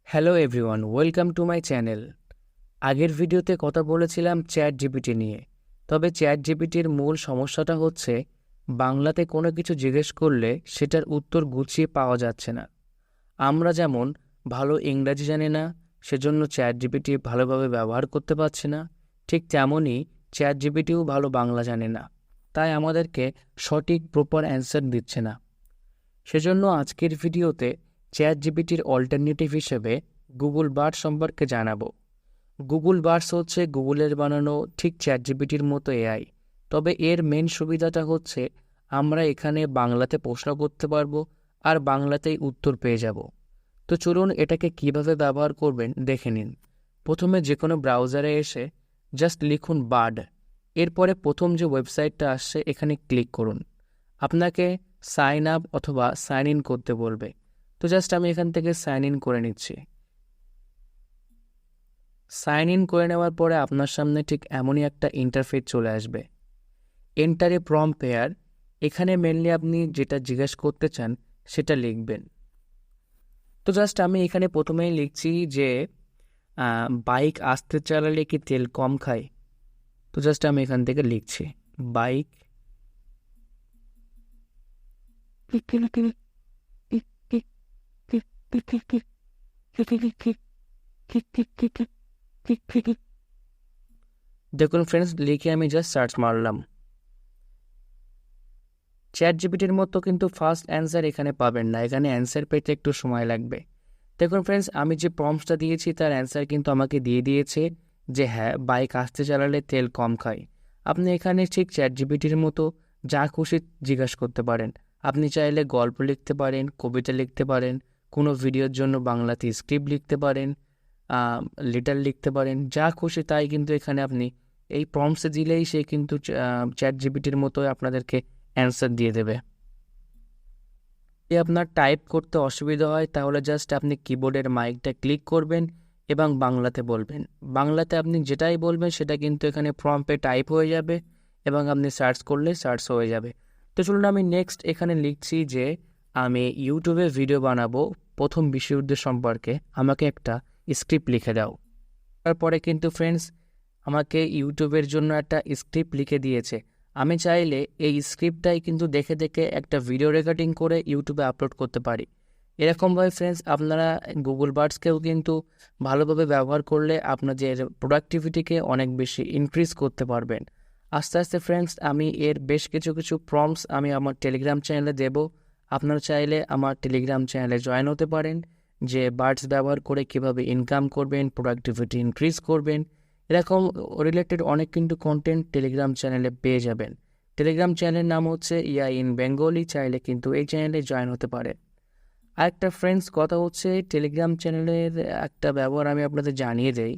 Hello everyone, welcome to my channel. আগের ভিডিওতে কথা বলেছিলাম চ্যাট জিপিটি নিয়ে। তবে চ্যাট জিপিটির মূল সমস্যাটা হচ্ছে বাংলাতে কোনো কিছু জিজ্ঞেস করলে সেটার উত্তর গুছিয়ে পাওয়া যাচ্ছে না। আমরা যেমন ভালো ইংরাজি জানি না, সেজন্য চ্যাট জিপিটি ভালোভাবে ব্যবহার করতে পারছি না, ঠিক তেমনই চ্যাট জিপিটিও ভালো বাংলা জানে না, তাই আমাদেরকে সঠিক প্রপার অ্যান্সার দিচ্ছে না। সেজন্য আজকের ভিডিওতে চ্যাট জিপিটির অল্টারনেটিভ হিসেবে গুগল বার্ড সম্পর্কে জানাবো। গুগল বার্ডস হচ্ছে গুগলের বানানো ঠিক চ্যাট জিপিটির মতো এআই, তবে এর মেন সুবিধাটা হচ্ছে আমরা এখানে বাংলাতে প্রশ্ন করতে পারবো আর বাংলাতেই উত্তর পেয়ে যাব। তো চলুন এটাকে কিভাবে ব্যবহার করবেন দেখে নিন। প্রথমে যে কোনো ব্রাউজারে এসে জাস্ট লিখুন বার্ড, এরপরে প্রথম যে ওয়েবসাইটটা আসছে এখানে ক্লিক করুন। আপনাকে সাইন আপ অথবা সাইন ইন করতে বলবে, তো জাস্ট আমি এখান থেকে সাইন ইন করে নিচ্ছি। সাইন ইন করে নেওয়ার পরে আপনার সামনে ঠিক এমনই একটা ইন্টারফেস চলে আসবে। এন্টার এ প্রম্পট পেয়ার, এখানে মেনলি আপনি যেটা জিজ্ঞেস করতে চান সেটা লিখবেন। তো জাস্ট আমি এখানে প্রথমেই লিখছি যে বাইক আস্তে চালালে কি তেল কম খায়। তো জাস্ট আমি এখান থেকে লিখছি বাইক দেখুন ফ্রেন্ডস, লিখে আমি জাস্ট সার্চ মারলাম। চ্যাট জিপিটির মতো কিন্তু ফার্স্ট অ্যান্সার এখানে পাবেন না, এখানে অ্যান্সার পেতে একটু সময় লাগবে। দেখুন ফ্রেন্ডস, আমি যে প্রম্পটসটা দিয়েছি তার অ্যান্সার কিন্তু আমাকে দিয়ে দিয়েছে যে হ্যাঁ, বাইক আস্তে চালালে তেল কম খায়। আপনি এখানে ঠিক চ্যাট জিপিটির মতো যা খুশি জিজ্ঞাসা করতে পারেন। আপনি চাইলে গল্প লিখতে পারেন, কবিতা লিখতে পারেন, কোনো ভিডিওর জন্য বাংলাতে স্ক্রিপ্ট লিখতে পারেন, লেটার লিখতে পারেন, যা খুশি তাই কিন্তু এখানে আপনি এই প্রম্পটসে দিলেই সে কিন্তু চ্যাট জিপিটির মতো আপনাদেরকে অ্যান্সার দিয়ে দেবে। যদি আপনার টাইপ করতে অসুবিধা হয় তাহলে জাস্ট আপনি কিবোর্ডের মাইকটা ক্লিক করবেন এবং বাংলাতে বলবেন। বাংলাতে আপনি যেটাই বলবেন সেটা কিন্তু এখানে প্রম্পটে টাইপ হয়ে যাবে এবং আপনি সার্চ করলে সার্চ হয়ে যাবে। তো চলুন আমি নেক্সট এখানে লিখছি যে আমি ইউটিউবে ভিডিও বানাবো প্রথম বিশ্বযুদ্ধের সম্পর্কে, আমাকে একটা স্ক্রিপ্ট লিখে দাও। তারপরে কিন্তু ফ্রেন্ডস আমাকে ইউটিউবের জন্য একটা স্ক্রিপ্ট লিখে দিয়েছে। আমি চাইলে এই স্ক্রিপ্টটাই কিন্তু দেখে দেখে একটা ভিডিও রেকর্ডিং করে ইউটিউবে আপলোড করতে পারি। এরকমভাবে ফ্রেন্ডস আপনারা গুগল বার্ডসকেও কিন্তু ভালোভাবে ব্যবহার করলে আপনাদের প্রোডাক্টিভিটিকে অনেক বেশি ইনক্রিজ করতে পারবেন। আস্তে আস্তে ফ্রেন্ডস আমি এর বেশ কিছু কিছু প্রম্পটস আমি আমার টেলিগ্রাম চ্যানেলে দেব। আপনারা চাইলে আমার টেলিগ্রাম চ্যানেলে জয়েন হতে পারেন, যে বার্ডস ব্যবহার করে কিভাবে ইনকাম করবেন, প্রোডাক্টিভিটি ইনক্রিজ করবেন, এরকম রিলেটেড অনেক কিন্তু কন্টেন্ট টেলিগ্রাম চ্যানেলে পেয়ে যাবেন। টেলিগ্রাম চ্যানেলের নাম হচ্ছে ইয়া ইন বেঙ্গলি, চাইলে কিন্তু এই চ্যানেলে জয়েন হতে পারে। আরেকটা ফ্রেন্ডস কথা হচ্ছে টেলিগ্রাম চ্যানেলের একটা ব্যবহার আমি আপনাদের জানিয়ে দেই।